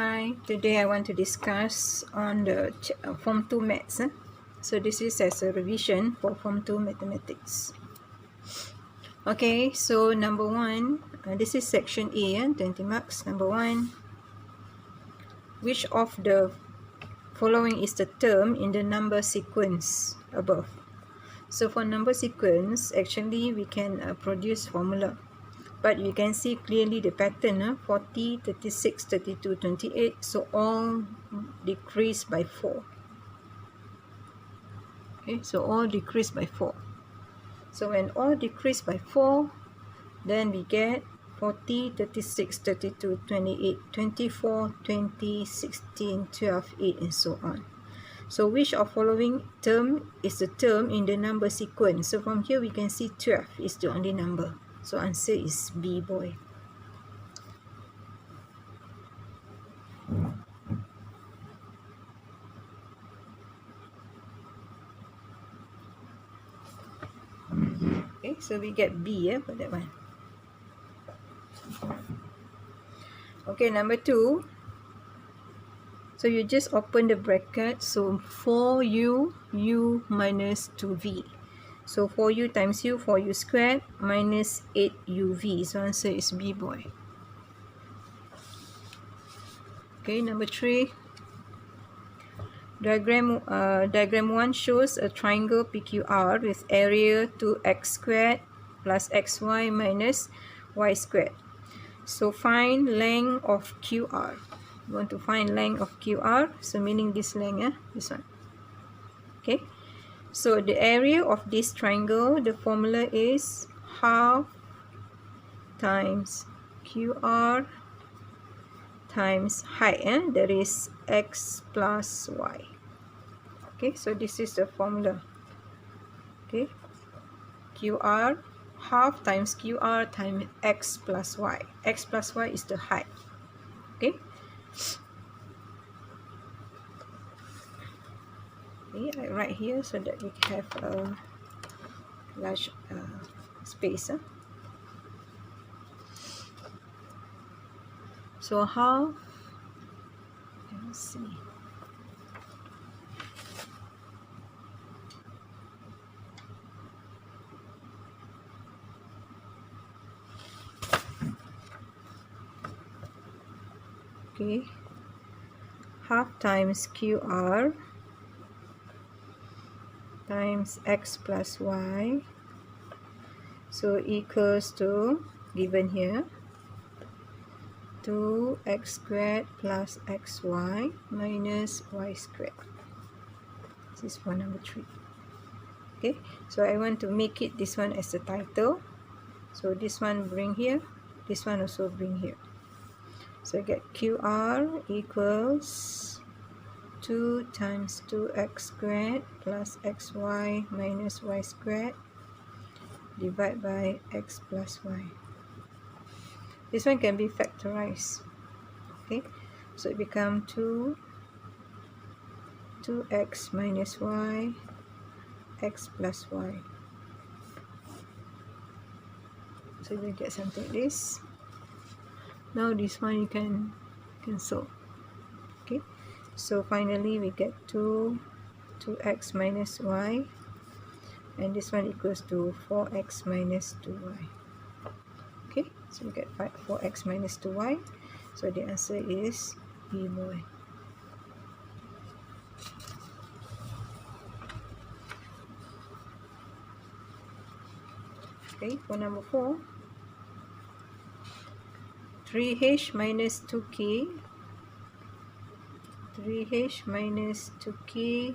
Hi, today I want to discuss on the Form 2 Maths. So this is as a revision for Form 2 Mathematics. Okay, so number 1, this is section A, 20 marks. Number 1, which of the following is the term in the number sequence above? So for number sequence, actually we can produce formula. But you can see clearly the pattern, 40, 36, 32, 28. So all decrease by 4. Okay, so all decrease by 4. So when all decrease by 4, then we get 40, 36, 32, 28, 24, 20, 16, 12, 8, and so on. So which of following term is the term in the number sequence? So from here we can see 12 is the only number. So answer is B, boy. Okay, so we get B for that one. Okay, number 2. So you just open the bracket. So 4u, u minus 2v. So 4u times u, 4u squared minus 8uv. So answer is B, boy. Okay, number 3. Diagram 1 shows a triangle PQR with area 2x squared plus xy minus y squared. So find length of QR. You want to find length of QR, so meaning this length, this one. Okay, so the area of this triangle, the formula is half times QR times height, that is x plus y. Okay, so this is the formula. Okay, QR, half times QR times x plus y. X plus y is the height. Okay. Okay, I write here so that we have a large space. So how? Let's see. Okay, half times QR times x plus y, so equals to, given here, 2x squared plus xy minus y squared. This is for number 3. Okay, so I want to make it this one as the title. So this one bring here, this one also bring here. So I get QR equals 2 times 2x squared plus xy minus y squared divided by x plus y. This one can be factorized. Okay, so it becomes 2x minus y, x plus y. So you get something like this. Now this one you can cancel. Okay, so finally we get 2x minus y, and this one equals to 4x minus 2y. Okay, so we get 4x minus 2y. So the answer is B, boy. Okay, for number 4, 3h minus 2k, 3h minus 2k,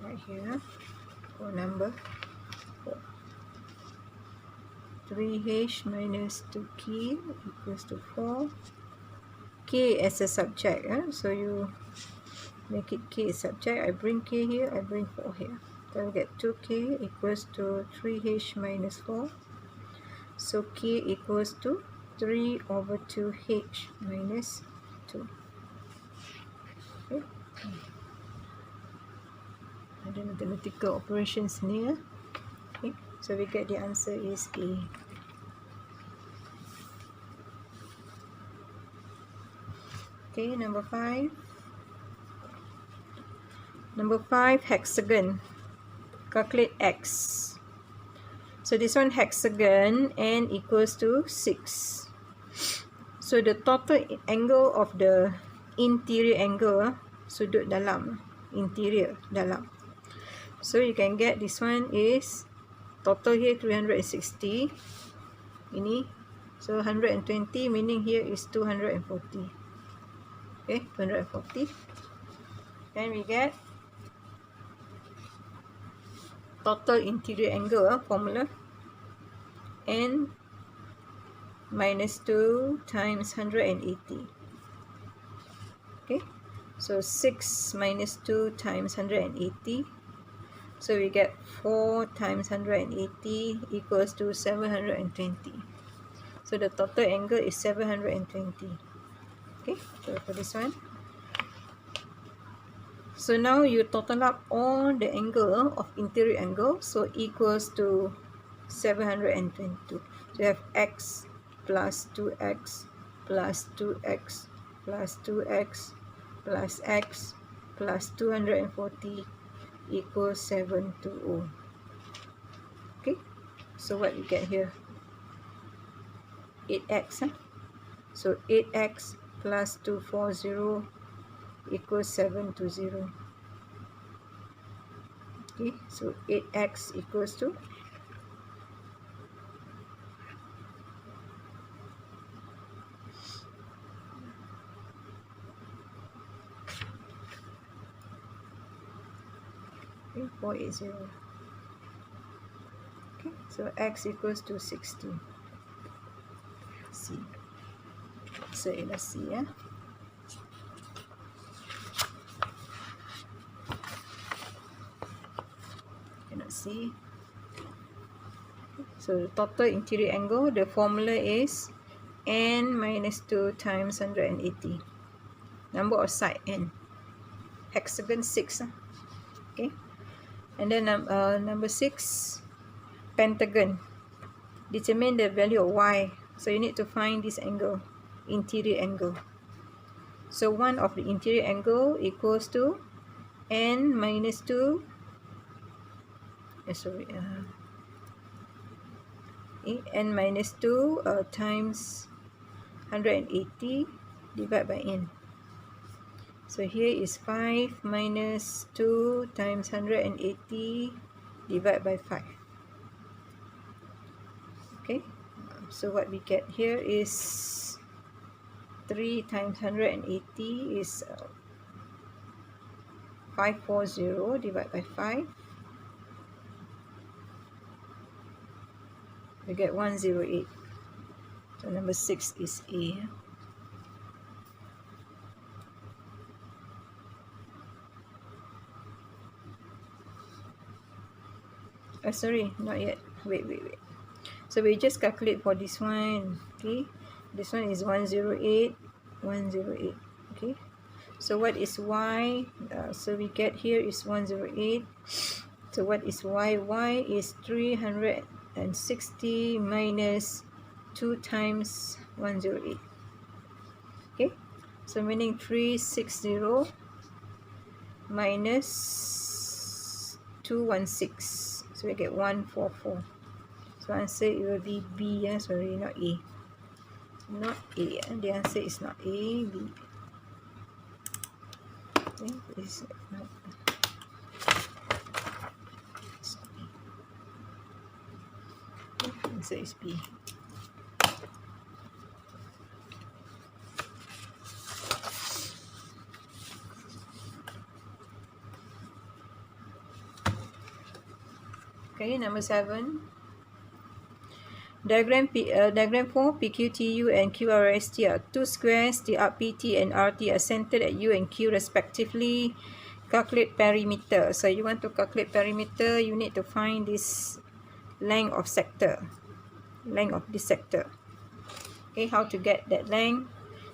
right here, for number 4. 3h minus 2k equals to 4. K as a subject, so you make it k as subject. I bring k here, I bring 4 here. So we get 2k equals to 3h minus 4. So k equals to 3 over 2h minus 2. Okay. Ada mathematical operations ni. Okay. So we get the answer is A. Okay, number 5. Number 5, hexagon. Calculate x. So this one hexagon, n equals to 6. So the total angle of the interior angle, sudut dalam, interior dalam. So you can get this one is total here 360. Ini, so 120, meaning here is 240. Okay, 240. Then we get total interior angle formula, n minus 2 times 180. Okay, so 6 minus 2 times 180. So we get 4 times 180 equals to 720. So the total angle is 720. Okay, so for this one. So now you total up all the angle of interior angle, so equals to 722. So you have x plus 2x plus 2x plus 2x plus x plus 240 equals 720. Okay, so what we get here? 8x. So 8x plus 240 equals 720. Okay, so 8x equals to 480. Okay, so x equals to 60. C. So let's see, yeah. Cannot see. So the total interior angle, the formula is n minus 2 times 180. Number of side n. Hexagon 6. Okay. And then number 6, pentagon. Determine the value of y. So you need to find this angle, interior angle. So one of the interior angle equals to n minus 2. N minus 2 times 180 divided by n. So here is 5 minus 2 times 180 divided by 5. Okay, so what we get here is 3 times 180 is 540 divided by 5. We get 108. So number 6 is A. Sorry, not yet. Wait. So we just calculate for this one. Okay, this one is 108. Okay, so what is y? So we get here is 108. So what is y? Y is 360 minus 2 times 108. Okay, so meaning 360 minus 216. So we get 144. So answer it will be B. Sorry, not A. Not A. The answer is not A, B. Okay, this is not. Answer is B. Okay, number 7. Diagram 4, PQ, TU, and QRST are two squares. The arc PT and RT are centered at U and Q respectively. Calculate perimeter. So you want to calculate perimeter, you need to find this length of sector. Length of this sector. Okay, how to get that length?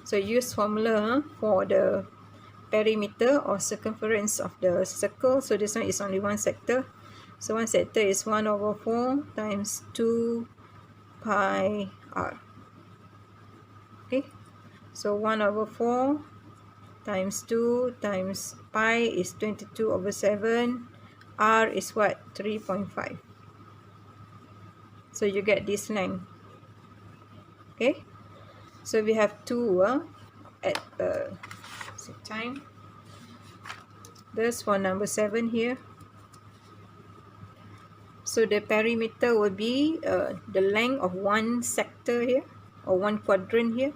So use formula for the perimeter or circumference of the circle. So this one is only one sector. So one sector is 1 over 4 times 2 pi r. Okay, so 1 over 4 times 2 times pi is 22 over 7. R is what? 3.5. So you get this length. Okay, so we have 2 at same time. That's for number 7 here. So the perimeter will be the length of one sector here, or one quadrant here,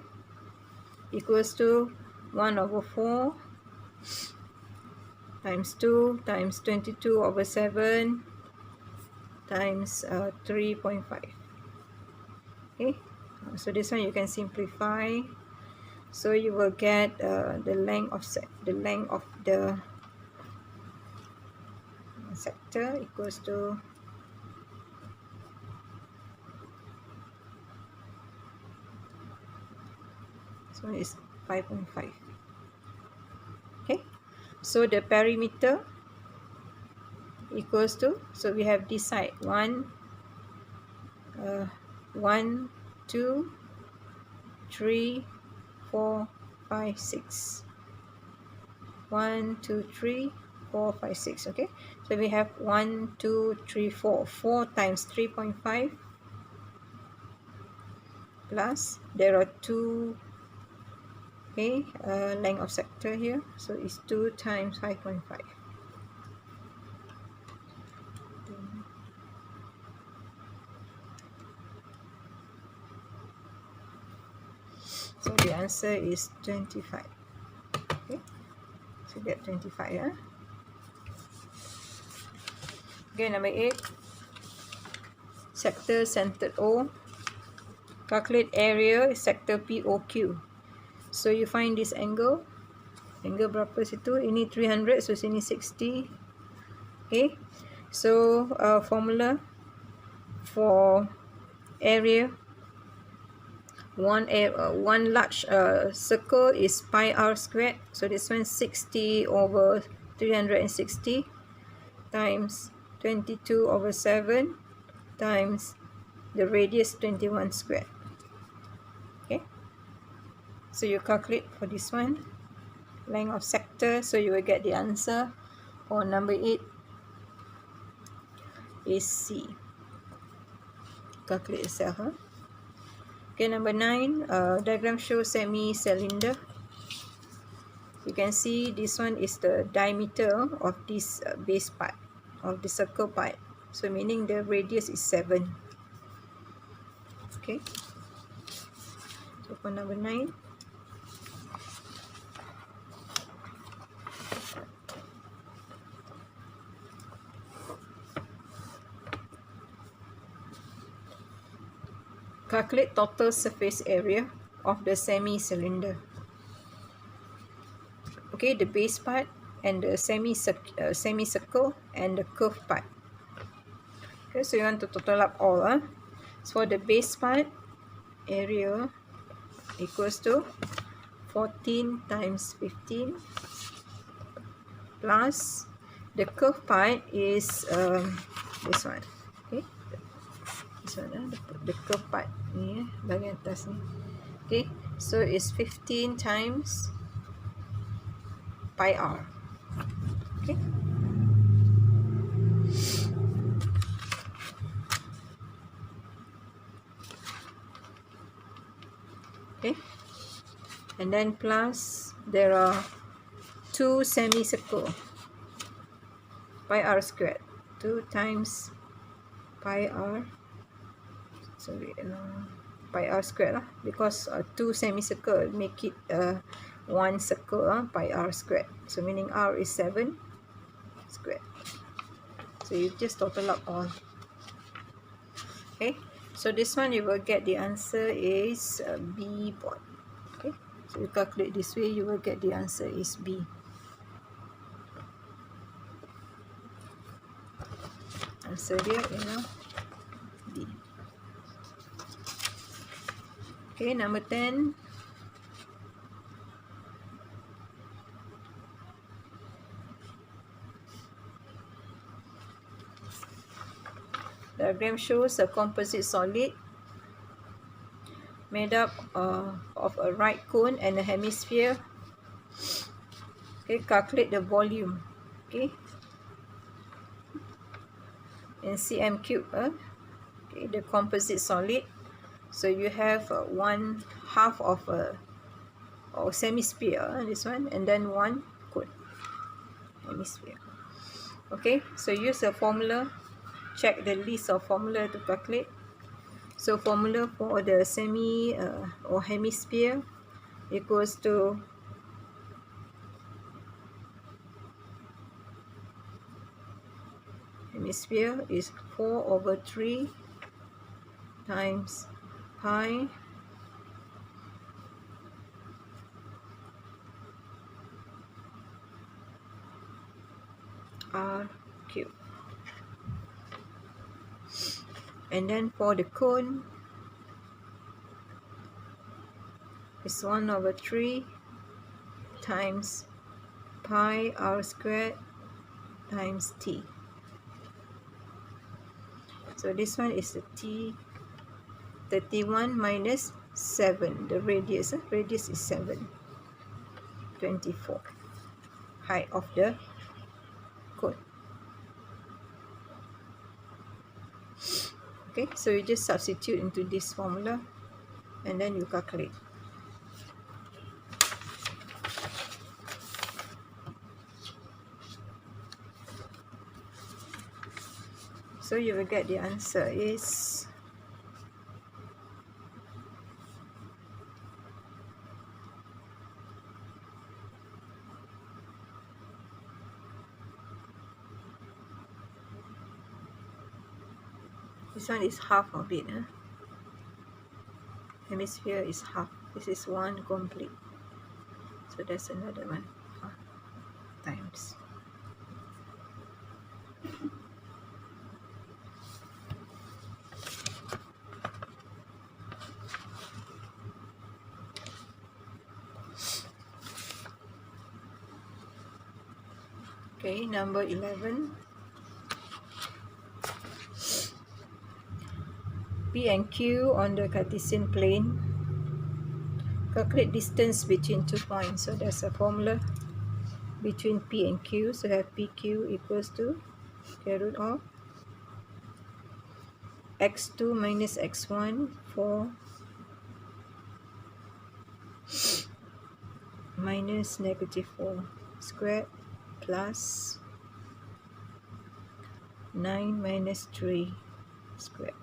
equals to 1 over 4 times 2 times 22 over 7 times 3.5. Okay, so this one you can simplify. So you will get the length of the sector equals to so it's 5.5. Okay, so the perimeter equals to, so we have this side 1 2 3 4 5 6 1 2 3 4 5 6. Okay, so we have 1 2 3 4 times 3.5 plus there are 2. Okay, length of sector here, so it's 2 times 5.5. So the answer is 25. Okay, so get 25. Yeah. Okay, number 8. Sector centered O. Calculate area sector POQ. So you find this angle. Angle berapa situ? Ini 300, so sini 60. Okay, so formula for area. One large circle is pi r squared. So this one 60 over 360 times 22 over 7 times the radius 21 squared. Okay, so you calculate for this one, length of sector, so you will get the answer for number 8 is C. Calculate yourself. Okay, number 9, diagram shows semi-cylinder. You can see this one is the diameter of this base part, of the circle part. So meaning the radius is 7. Okay, so for number 9, calculate total surface area of the semi-cylinder. Okay, the base part and the semicircle and the curved part. Okay, so you want to total up all. So for the base part, area equals to 14 times 15 plus the curved part is this one. Okay, this one, the curved part ni, bahagian atas ni. Okay, so it's 15 times pi r. Okay, okay, and then plus there are 2 semicircle, pi r squared, 2 times pi r, sorry, pi r squared lah, because 2 semicircle make it 1 circle, pi r squared, so meaning r is 7 squared. So you just total up all. Okay, so this one you will get the answer is B part. Okay, so you calculate this way, you will get the answer is B. Answer dia ialah B. Okay, number 10. Diagram shows a composite solid made up of a right cone and a hemisphere. Okay, calculate the volume. Okay, in cm cube. Okay, the composite solid. So you have 1/2 of a or semisphere, this one, and then one cone, hemisphere. Okay, so use a formula. Check the list of formula to calculate. So formula for the semi or hemisphere equals to hemisphere is 4/3 times pi r cube. And then for the cone is 1/3 times pi r squared times t. So this one is the t 31 minus 7. The radius, radius is 7. 24. Height of the cone. Okay, so you just substitute into this formula and then you calculate. So you will get the answer is this one is half of it. Hemisphere is half. This is one complete. So that's another one. Times. Okay, number 11. P and Q on the Cartesian plane. Calculate distance between 2 points. So there's a formula between P and Q. So have PQ equals to square root of x2 minus x1 4 minus -4 squared plus 9 minus 3 squared.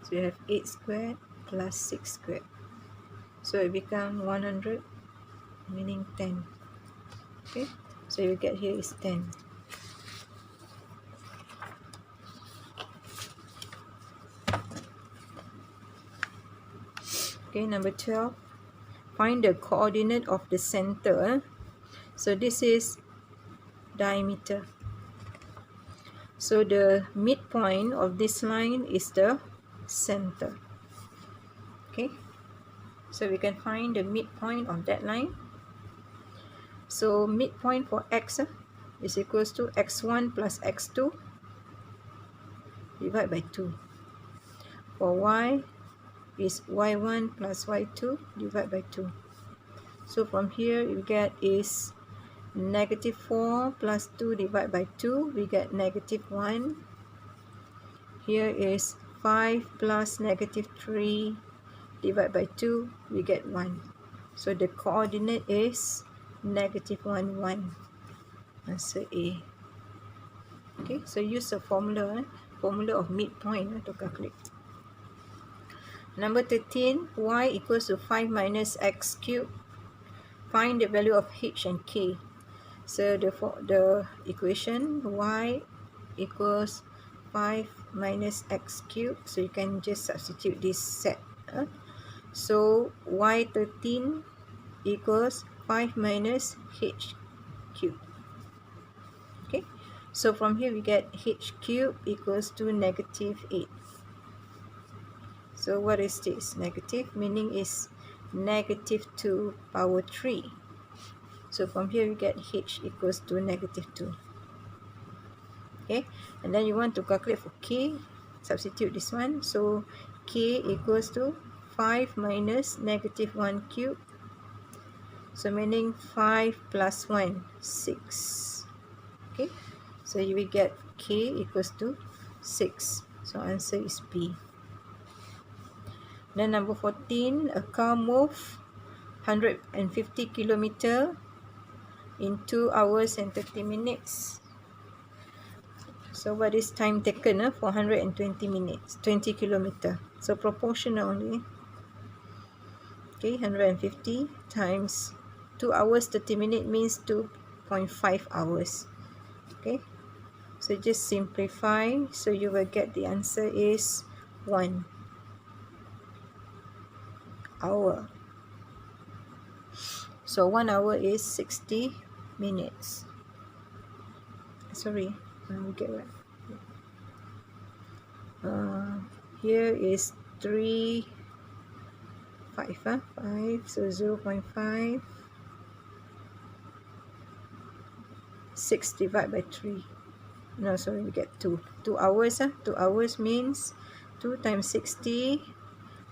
So you have 8 squared plus 6 squared. So it becomes 100, meaning 10. Okay, so you get here is 10. Okay, number 12. Find the coordinate of the center. So this is diameter. So the midpoint of this line is the center. Okay, so we can find the midpoint of that line. So midpoint for x is equals to x1 plus x2 divided by 2. For y is y1 plus y2 divided by 2. So from here you get is -4 plus 2 divided by 2, we get -1. Here is 5 plus -3 divided by 2, we get 1. So the coordinate is -1, 1. Answer A. Okay, so use the formula of midpoint to calculate. Number 13, y equals to 5 minus x cubed. Find the value of h and k. So the equation y equals 5 minus x cubed. So you can just substitute this set. So y13 equals 5 minus h cubed. Okay, so from here we get h cubed equals to -8. So what is this? Negative, meaning is -2 power 3. So from here we get h equals to -2. Okay, and then you want to calculate for k, substitute this one. So k equals to 5 minus -1 cubed So meaning 5 plus 1, 6. Okay, so you will get K equals to 6. So answer is B. Then number 14, a car move 150 kilometer in 2 hours and 30 minutes. So what is time taken for 120 minutes, 20 kilometer? So proportional only. Okay, 150 times 2 hours 30 minutes means 2.5 hours. Okay, so just simplify. So you will get the answer is 1 hour. So 1 hour is 60 minutes. Sorry, we get what? Here is 3, 5, 5, so 0.5, 6 divided by 3. No, sorry, we get 2. 2 hours, 2 hours means 2 times 60,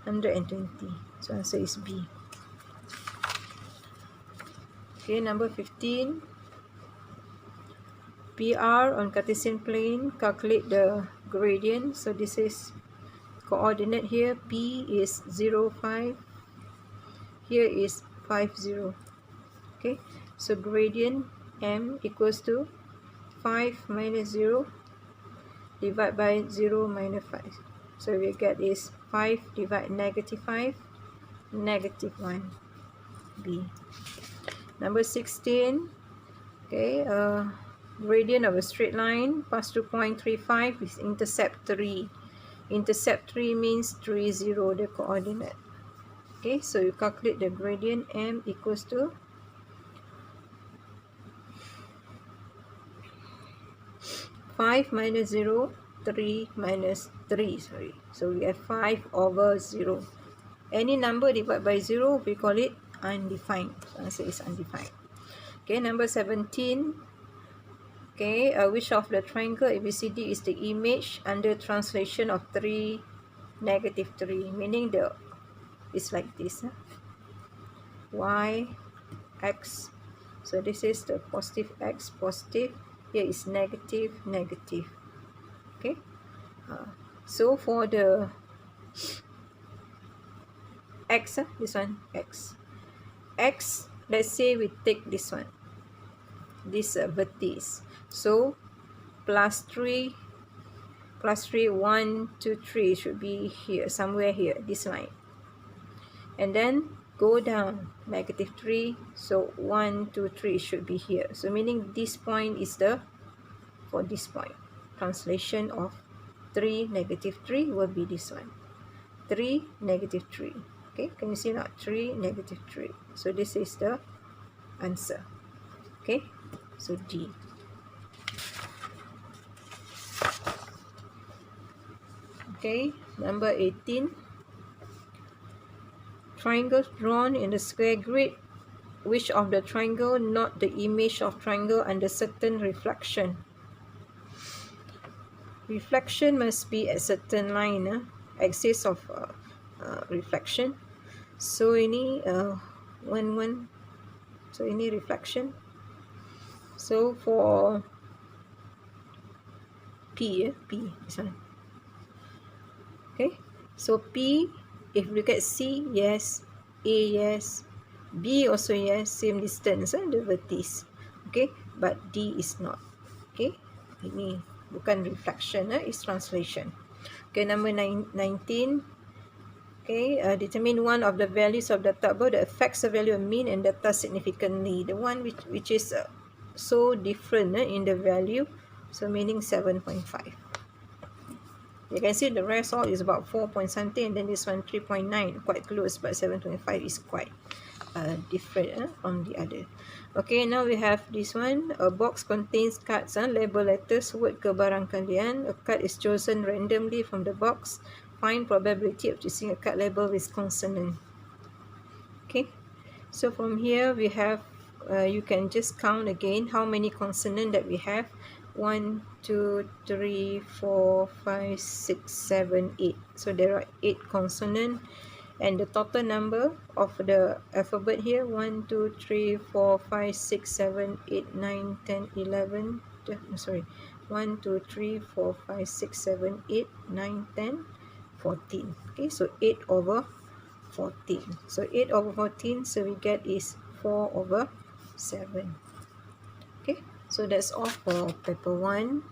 120. So answer is B. Okay, number 15. PR on Cartesian plane, calculate the gradient. So this is coordinate here. P is 0, 5. Here is 5, 0. Okay, so gradient M equals to 5 minus 0 divided by 0 minus 5. So we get is 5 divided negative 5, negative 1. B. Number 16. Okay, gradient of a straight line pass through point 35 with intercept 3. Intercept 3 means 3, 0, the coordinate. Okay, so you calculate the gradient M equals to 5 minus 0, 3 minus 3, sorry. So we have 5 over 0. Any number divided by 0, we call it undefined. So answer is undefined. Okay, number 17. Okay, which of the triangle ABCD is the image under translation of 3, negative 3? Meaning it's like this. Y, X. So this is the positive X, positive. Here is negative, negative. Okay. So for the X, this one, X. X, let's say we take this one. This vertex. So plus 3, 1, 2, 3 should be here, somewhere here, this line. And then go down, negative 3, so 1, 2, 3 should be here. So meaning this point is for this point. Translation of 3, negative 3 will be this one. 3, negative 3. Okay, can you see now? 3, negative 3. So this is the answer. Okay, so D. Okay, number 18. Triangles drawn in the square grid. Which of the triangle not the image of triangle under certain reflection? Reflection must be at certain line, axis of reflection. So ini 1, 1. So ini reflection. So for P, P, this one. Okay, so P, if we look at C, yes. A, yes. B also yes, same distance, the vertex. Okay, but D is not. Okay, ini bukan reflection, it's translation. Okay, number 19. Okay, determine one of the values of the table that affects the value of mean and data significantly. The one which is so different in the value, so meaning 7.5. You can see the rest all is about 4 point something, and then this one 3.9, quite close, but 7.5 is quite different from the other. Okay, now we have this one. A box contains cards, label letters, word ke barang kalian. A card is chosen randomly from the box. Find probability of choosing a card label with consonant. Okay, so from here we have, you can just count again how many consonant that we have. 1, 2, 3, 4, 5, 6, 7, 8. So there are 8 consonant, and the total number of the alphabet here 1 2 3 4 5 6 7 8 9 10 11 sorry 1 2 3 4 5 6 7 8 9 10 14. Okay, so 8 over 14. So 8 over 14, so we get is 4 over 7. Okay, so that's all for paper 1.